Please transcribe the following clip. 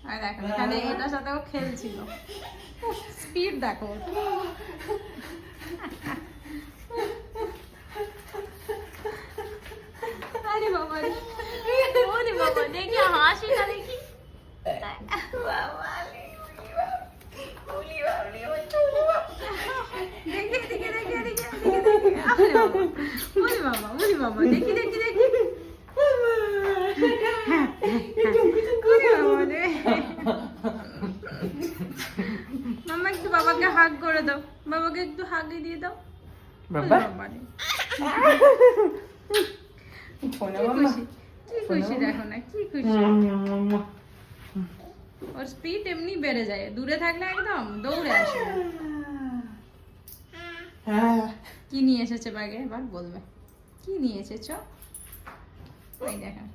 আর দেখো এখানে এটার সাথেও খেলছিল। স্পিড দেখো। আরে বাবা রে, ওরে বাবা, দেখি হাসিটা দেখি। দেখি দেখি দেখি। মাম্মা একটু বাবাকে হাগ করে দাও, বাবাকে একটু হাগি দিয়ে দাও। কি খুশি দেখো না, কি খুশি। ওর স্পিড এমনি বেড়ে যায়, দূরে থাকলে একদম দৌড়ে আসে। কি নিয়ে এসেছে ব্যাগে এবার বলবে, কি নিয়ে এসেছো? এই দেখেন।